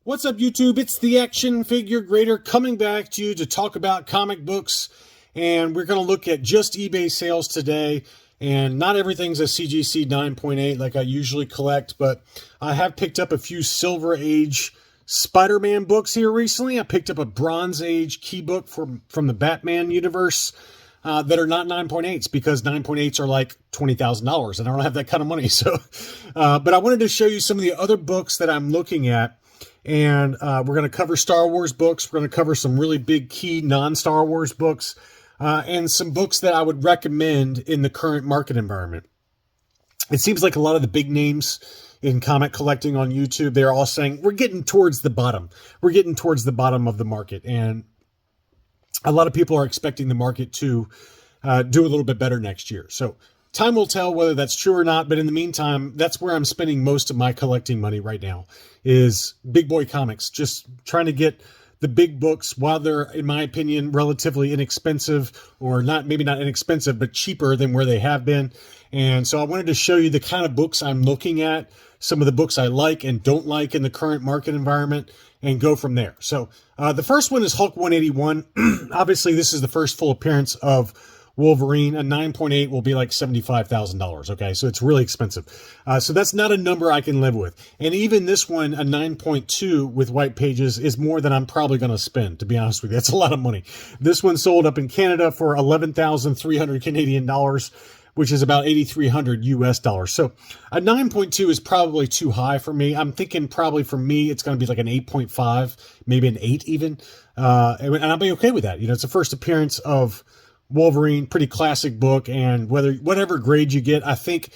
What's up, YouTube? It's the Action Figure Grader coming back to you to talk about comic books. And we're going to look at just eBay sales today. And not everything's a CGC 9.8 like I usually collect, but I have picked up a few Silver Age Spider-Man books here recently. I picked up a Bronze Age key book from the Batman universe that are not 9.8s because 9.8s are like $20,000 and I don't have that kind of money. So, but I wanted to show you some of the other books that I'm looking at. And we're going to cover Star Wars books. We're going to cover some really big key non-Star Wars books and some books that I would recommend in the current market environment. It seems like a lot of the big names in comic collecting on YouTube, they're all saying, we're getting towards the bottom. We're getting towards the bottom of the market. And a lot of people are expecting the market to do a little bit better next year. So time will tell whether that's true or not, but in the meantime, that's where I'm spending most of my collecting money right now, is big boy comics. Just trying to get the big books while they're, in my opinion, relatively inexpensive, or maybe not inexpensive, but cheaper than where they have been. And so I wanted to show you the kind of books I'm looking at, some of the books I like and don't like in the current market environment, and go from there. So the first one is Hulk 181. Obviously, this is the first full appearance of Wolverine. A 9.8 will be like $75,000. Okay, so it's really expensive. So that's not a number I can live with. And even this one, a 9.2 with white pages, is more than I'm probably going to spend, to be honest with you. That's a lot of money. This one sold up in Canada for 11,300 Canadian dollars, which is about 8,300 US dollars. So a 9.2 is probably too high for me. I'm thinking probably for me, it's going to be like an 8.5, maybe an 8 even. And I'll be okay with that. You know, it's the first appearance of Wolverine, pretty classic book, and whatever grade you get, I think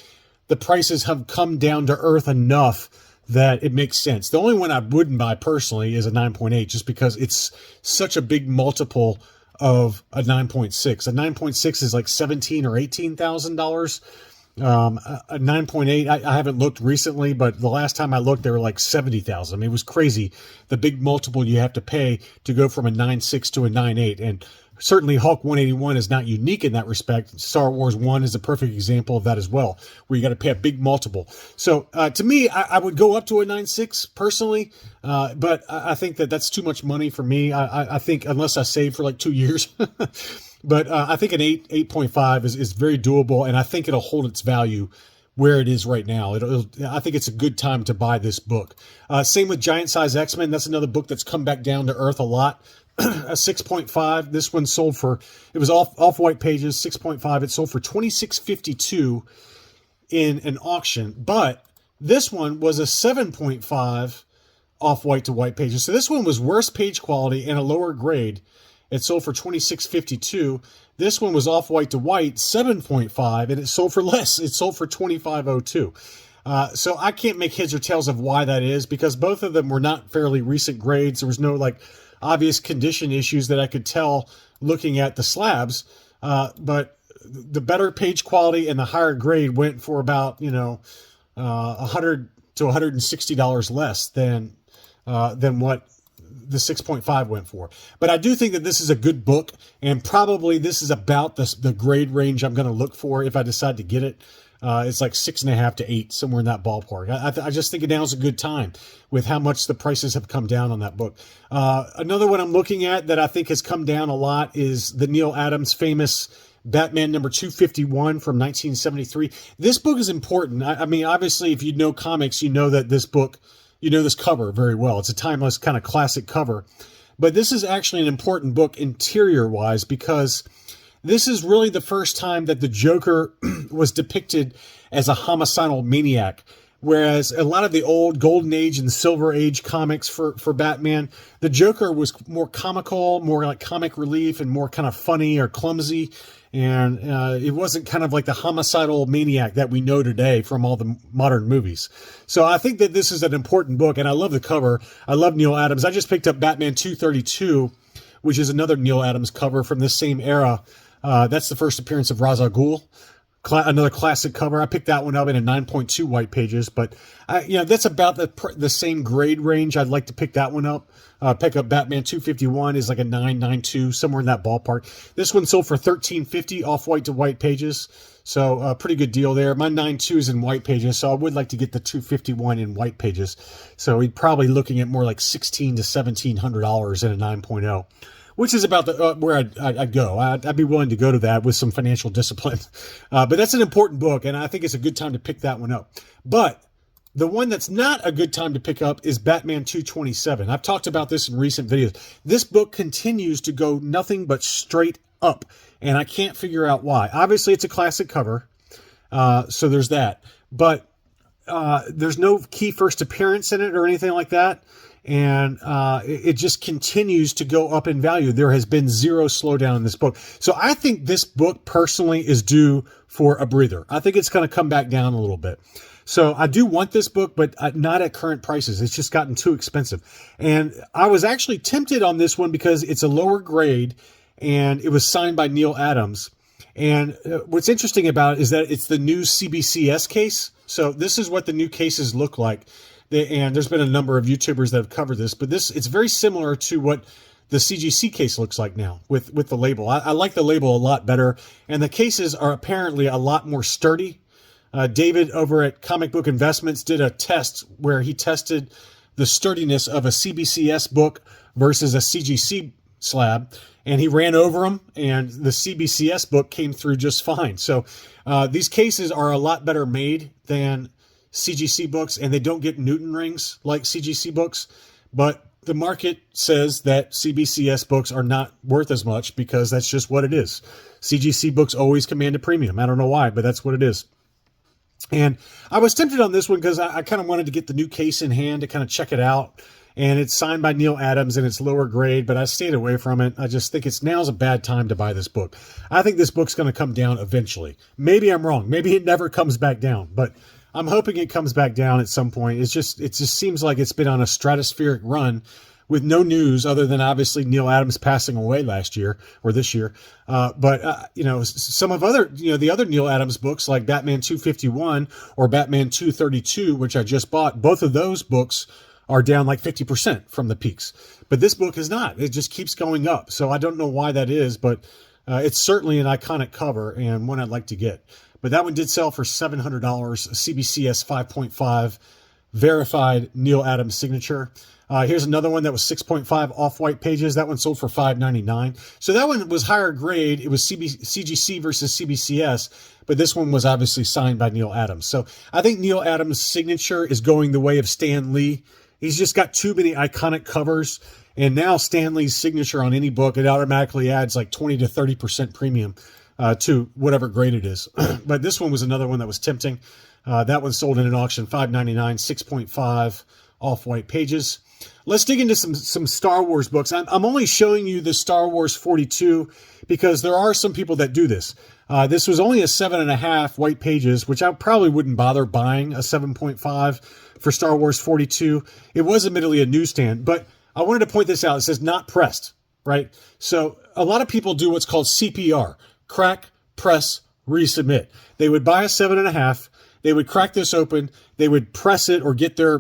the prices have come down to earth enough that it makes sense. The only one I wouldn't buy personally is a 9.8, just because it's such a big multiple of a 9.6. A 9.6 is like $17,000 or $18,000. A 9.8, I haven't looked recently, but the last time I looked, they were like $70,000. I mean, it was crazy, the big multiple you have to pay to go from a 9.6 to a 9.8. And certainly Hulk 181 is not unique in that respect. Star Wars 1 is a perfect example of that as well, where you got to pay a big multiple. So to me, I would go up to a 9.6 personally, but I think that's too much money for me. I think unless I save for like 2 years. But I think an 8.5 is very doable, and I think it'll hold its value where it is right now. I think it's a good time to buy this book. Same with Giant Size X-Men. That's another book that's come back down to earth a lot. A 6.5. This one sold for, it was off-white pages, 6.5. It sold for $26.52 in an auction. But this one was a 7.5 off-white to white pages. So this one was worse page quality and a lower grade. It sold for $26.52. This one was off-white to white, 7.5, and it sold for less. It sold for $25.02. So I can't make heads or tails of why that is, because both of them were not fairly recent grades. There was no like obvious condition issues that I could tell looking at the slabs. But the better page quality and the higher grade went for about, $100 to $160 less than what the 6.5 went for. But I do think that this is a good book, and probably this is about the grade range I'm going to look for if I decide to get it. It's like 6.5 to 8, somewhere in that ballpark. I just think now is a good time with how much the prices have come down on that book. Another one I'm looking at that I think has come down a lot is the Neal Adams famous Batman number 251 from 1973. This book is important. I mean, obviously, if you know comics, you know that this book, you know this cover very well. It's a timeless kind of classic cover. But this is actually an important book interior-wise, because this is really the first time that the Joker was depicted as a homicidal maniac. Whereas a lot of the old Golden Age and Silver Age comics for Batman, the Joker was more comical, more like comic relief, and more kind of funny or clumsy. And it wasn't kind of like the homicidal maniac that we know today from all the modern movies. So I think that this is an important book, and I love the cover. I love Neal Adams. I just picked up Batman 232, which is another Neal Adams cover from this same era. That's the first appearance of Ra's al Ghul. Another classic cover. I picked that one up in a 9.2 white pages, but that's about the same grade range. I'd like to pick that one up. Pick up Batman 251 is like a 9.92, somewhere in that ballpark. This one sold for $13.50 off white to white pages. So pretty good deal there. My 9.2 is in white pages, so I would like to get the 251 in white pages. So we'd probably looking at more like $1,600 to $1,700 in a 9.0. Which is about the where I'd go. I'd be willing to go to that with some financial discipline. But that's an important book, and I think it's a good time to pick that one up. But the one that's not a good time to pick up is Batman 227. I've talked about this in recent videos. This book continues to go nothing but straight up, and I can't figure out why. Obviously, it's a classic cover, so there's that. But there's no key first appearance in it or anything like that. And it just continues to go up in value. There has been zero slowdown in this book. So I think this book personally is due for a breather. I think it's going to come back down a little bit. So I do want this book, but not at current prices. It's just gotten too expensive. And I was actually tempted on this one because it's a lower grade and it was signed by Neil Adams. And what's interesting about it is that it's the new CBCS case. So this is what the new cases look like. And there's been a number of YouTubers that have covered this, but it's very similar to what the CGC case looks like now with the label. I like the label a lot better, and the cases are apparently a lot more sturdy. David over at Comic Book Investments did a test where he tested the sturdiness of a CBCS book versus a CGC slab, and he ran over them, and the CBCS book came through just fine. So these cases are a lot better made than CGC books, and they don't get Newton rings like CGC books, but the market says that CBCS books are not worth as much because that's just what it is. CGC books always command a premium. I don't know why, but that's what it is. And I was tempted on this one because I kind of wanted to get the new case in hand to kind of check it out. And it's signed by Neil Adams and it's lower grade, but I stayed away from it. I just think now's a bad time to buy this book. I think this book's going to come down eventually. Maybe I'm wrong. Maybe it never comes back down, but I'm hoping it comes back down at some point. It just seems like it's been on a stratospheric run with no news other than obviously Neil Adams passing away last year or this year. But some of the other Neil Adams books like Batman 251 or Batman 232, which I just bought, both of those books are down like 50% from the peaks. But this book is not. It just keeps going up. So I don't know why that is, but it's certainly an iconic cover and one I'd like to get. But that one did sell for $700, CBCS 5.5, verified Neil Adams signature. Here's another one that was 6.5 off-white pages. That one sold for $5.99. So that one was higher grade. It was CGC versus CBCS, but this one was obviously signed by Neil Adams. So I think Neil Adams' signature is going the way of Stan Lee. He's just got too many iconic covers. And now Stan Lee's signature on any book, it automatically adds like 20 to 30% premium to whatever grade it is. But this one was another one that was tempting. That one sold in an auction, $5.99, 6.5 off-white pages. Let's dig into some Star Wars books. I'm only showing you the Star Wars 42 because there are some people that do this. This was only a 7.5 white pages, which I probably wouldn't bother buying a 7.5 for Star Wars 42. It was admittedly a newsstand, but I wanted to point this out. It says not pressed, right? So a lot of people do what's called CPR. Crack, press, resubmit. They would buy a 7.5. They would crack this open. They would press it or get their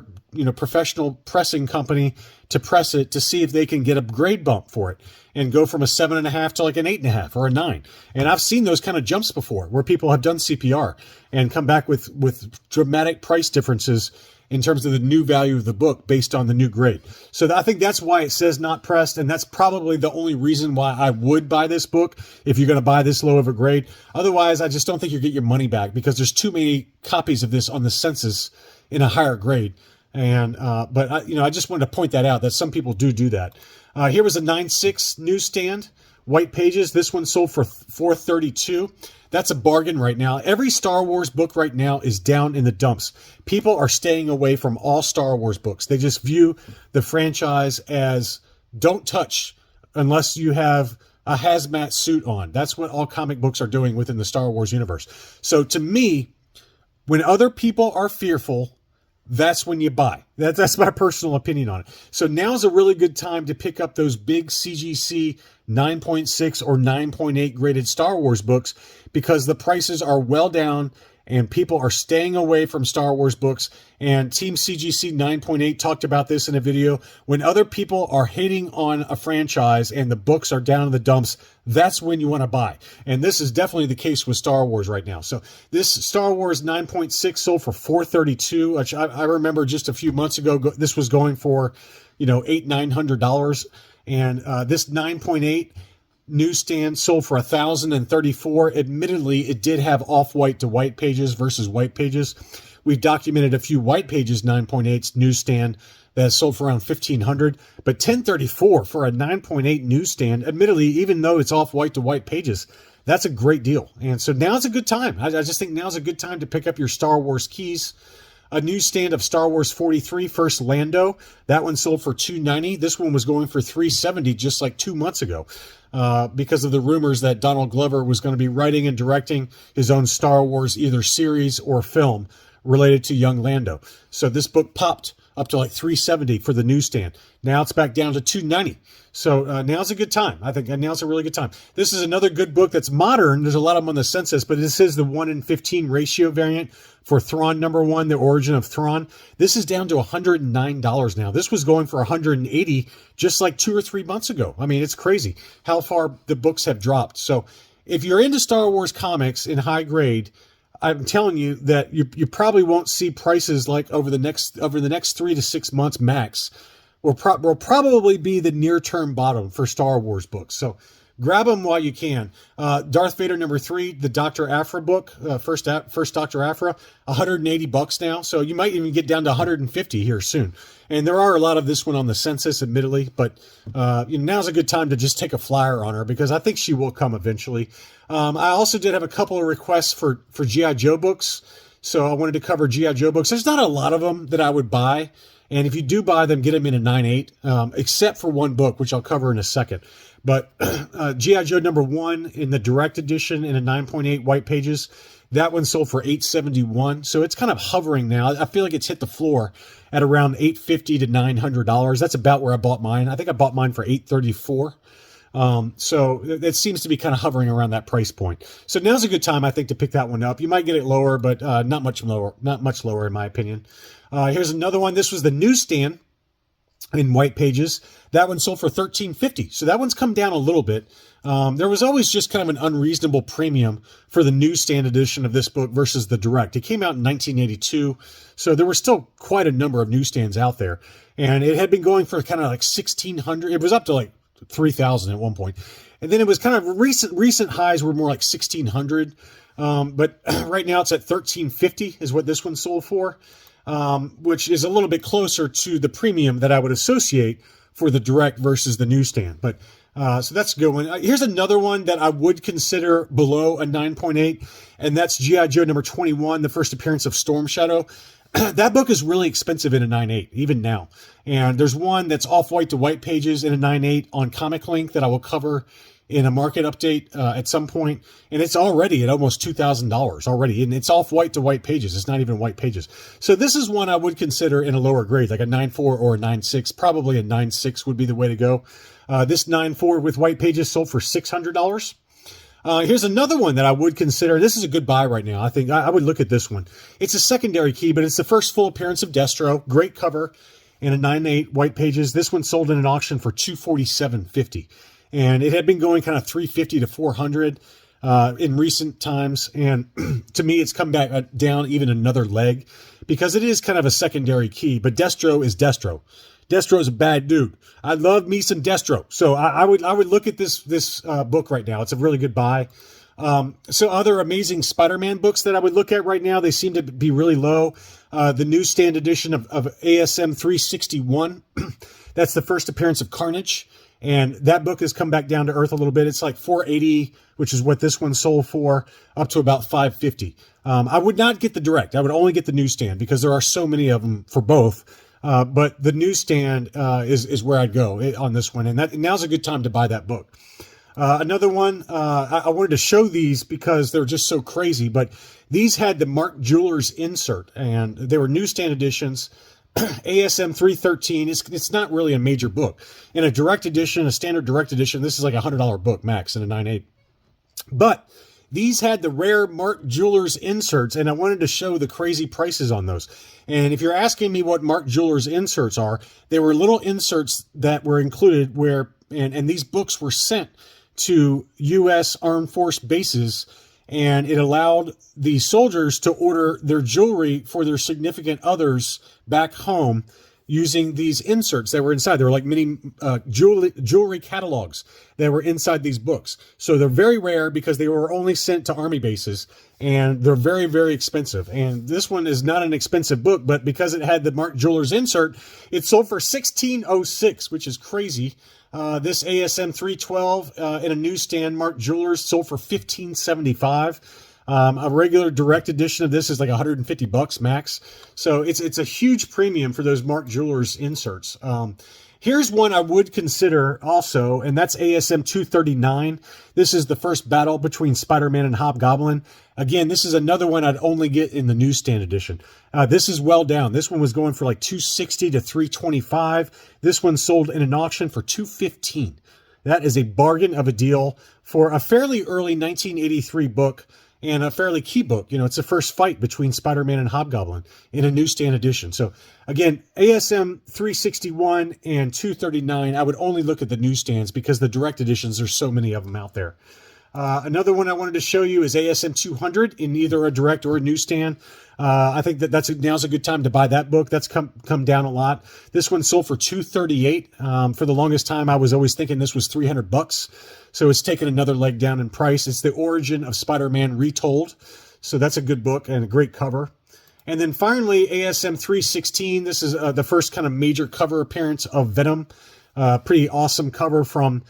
professional pressing company to press it to see if they can get a grade bump for it and go from a 7.5 to like an 8.5 or a 9. And I've seen those kind of jumps before where people have done CPR and come back with dramatic price differences in terms of the new value of the book based on the new grade. So I think that's why it says not pressed, and that's probably the only reason why I would buy this book if you're going to buy this low of a grade. Otherwise, I just don't think you'll get your money back because there's too many copies of this on the census in a higher grade. And but I just wanted to point that out, that some people do that. Here was a 9.6 newsstand, white pages. This one sold for $432. That's a bargain right now. Every Star Wars book right now is down in the dumps. People are staying away from all Star Wars books. They just view the franchise as don't touch unless you have a hazmat suit on. That's what all comic books are doing within the Star Wars universe. So to me, when other people are fearful, that's when you buy. That's my personal opinion on it. So now's a really good time to pick up those big CGC 9.6 or 9.8 graded Star Wars books because the prices are well down and people are staying away from Star Wars books. And Team CGC 9.8 talked about this in a video. When other people are hating on a franchise and the books are down in the dumps, that's when you want to buy. And this is definitely the case with Star Wars right now. So this Star Wars 9.6 sold for $432, which I remember just a few months ago, this was going for, $800-900. And this 9.8 newsstand sold for $1,034. Admittedly, it did have off-white to white pages versus white pages. We've documented a few white pages 9.8 newsstand that sold for around $1,500, but $1,034 for a 9.8 newsstand. Admittedly, even though it's off-white to white pages, that's a great deal. And so now's a good time. I just think now's a good time to pick up your Star Wars keys. A newsstand of Star Wars 43, First Lando. That one sold for $290. This one was going for $370 just like 2 months ago because of the rumors that Donald Glover was going to be writing and directing his own Star Wars either series or film related to young Lando. So this book popped up to like $370 for the newsstand. Now it's back down to $290. So now's a good time. I think now's a really good time. This is another good book that's modern. There's a lot of them on the census, but this is the 1:15 ratio variant for Thrawn #1, The Origin of Thrawn. This is down to $109 now. This was going for $180 just like 2 or 3 months ago. I mean, it's crazy how far the books have dropped. So if you're into Star Wars comics in high grade, I'm telling you that you probably won't see prices like over the next 3 to 6 months max. Will probably be the near-term bottom for Star Wars books. So grab them while you can. Darth Vader #3, the Dr. Aphra book, first Dr. Aphra, $180 now. So you might even get down to $150 here soon. And there are a lot of this one on the census, admittedly, but now's a good time to just take a flyer on her because I think she will come eventually. I also did have a couple of requests for G.I. Joe books. So I wanted to cover G.I. Joe books. There's not a lot of them that I would buy. And if you do buy them, get them in a 9.8, except for one book, which I'll cover in a second. But G.I. Joe #1 in the direct edition in a 9.8 white pages, that one sold for $871. So it's kind of hovering now. I feel like it's hit the floor at around $850 to $900. That's about where I bought mine. I think I bought mine for $834. So it seems to be kind of hovering around that price point. So now's a good time, I think, to pick that one up. You might get it lower, but not much lower in my opinion. Here's another one. This was the newsstand in white pages. That one sold for $13.50. So that one's come down a little bit. There was always just kind of an unreasonable premium for the newsstand edition of this book versus the direct. It came out in 1982. So there were still quite a number of newsstands out there. And it had been going for kind of like $1,600. It was up to like $3,000 at one point. And then it was kind of recent highs were more like $1,600. But right now it's at $13.50 is what this one sold for. Which is a little bit closer to the premium that I would associate for the direct versus the newsstand. But so that's a good one. Here's another one that I would consider below a 9.8, and that's G.I. Joe #21, the first appearance of Storm Shadow. That book is really expensive in a 9.8, even now. And there's one that's off-white to white pages in a 9.8 on Comic Link that I will cover in a market update at some point, and it's already at almost $2,000 already, and it's off-white to white pages. It's not even white pages. So this is one I would consider in a lower grade, like a 9.4 or a 9.6. Probably a 9.6 would be the way to go. This 9.4 with white pages sold for $600. Here's another one that I would consider. This is a good buy right now. I think I would look at this one. It's a secondary key, but it's the first full appearance of Destro. Great cover in a 9.8 white pages. This one sold in an auction for $247.50. And it had been going kind of $350 to $400 in recent times. And to me, it's come back down even another leg because it is kind of a secondary key. But Destro is Destro. Destro is a bad dude. I love me some Destro. So I would look at this book right now. It's a really good buy. So other amazing Spider-Man books that I would look at right now, they seem to be really low. The newsstand edition of ASM 361. That's the first appearance of Carnage. And that book has come back down to earth a little bit. It's like $480, which is what this one sold for, up to about $550. I would not get the direct. I would only get the newsstand because there are so many of them for both. But the newsstand is where I'd go on this one. And now's a good time to buy that book. Another one, I wanted to show these because they're just so crazy. But these had the Mark Jewelers insert, and they were newsstand editions. ASM 313, it's not really a major book. In a direct edition, a standard direct edition, this is like a $100 book max in a 9.8. But These had the rare Mark Jewelers inserts, and I wanted to show the crazy prices on those. And if you're asking me what Mark Jewelers inserts are, they were little inserts that were included where, and these books were sent to U.S. Armed Force bases, and it allowed the soldiers to order their jewelry for their significant others back home using these inserts that were inside. They were like mini jewelry catalogs that were inside these books. So they're very rare because they were only sent to Army bases, and they're very, very expensive. And this one is not an expensive book, but because it had the Mark Jewelers insert, it sold for $16.06, which is crazy. This ASM 312 in a newsstand, Mark Jewelers, sold for $15.75. A regular direct edition of this is like $150 max. So it's a huge premium for those Mark Jewelers inserts. Here's one I would consider also, and that's ASM 239. This is the first battle between Spider-Man and Hobgoblin. Again, this is another one I'd only get in the newsstand edition. This is well down. This one was going for like $260 to $325. This one sold in an auction for $215. That is a bargain of a deal for a fairly early 1983 book. And a fairly key book. You know, it's the first fight between Spider-Man and Hobgoblin in a newsstand edition. So again, ASM 361 and 239, I would only look at the newsstands because the direct editions, there's so many of them out there. Another one I wanted to show you is ASM 200 in either a direct or a newsstand. I think now's a good time to buy that book. That's come down a lot. This one sold for $238. For the longest time, I was always thinking this was $300. So it's taken another leg down in price. It's The Origin of Spider-Man Retold. So that's a good book and a great cover. And then finally, ASM 316. This is the first kind of major cover appearance of Venom. Pretty awesome cover from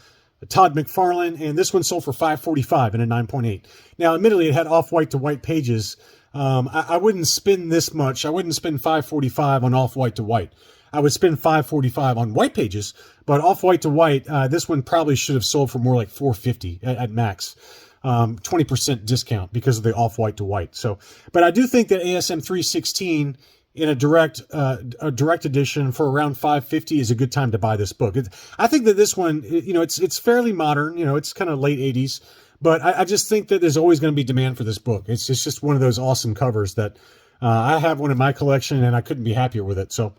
Todd McFarlane. And this one sold for $545 in a 9.8. Now, admittedly, it had off-white to white pages. I wouldn't spend this much. I wouldn't spend $545 on off-white to white. I would spend $545 on white pages, but off-white to white, this one probably should have sold for more like $450 at max. 20% discount because of the off-white to white. So, but I do think that ASM 316 in a direct edition for around $550 is a good time to buy this book. I think that this one, you know, it's fairly modern. You know, it's kind of late 80s. But I just think that there's always going to be demand for this book. It's just one of those awesome covers that I have one in my collection, and I couldn't be happier with it. So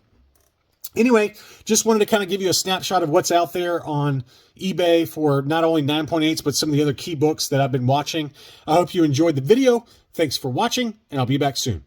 anyway, just wanted to kind of give you a snapshot of what's out there on eBay for not only 9.8s, but some of the other key books that I've been watching. I hope you enjoyed the video. Thanks for watching, and I'll be back soon.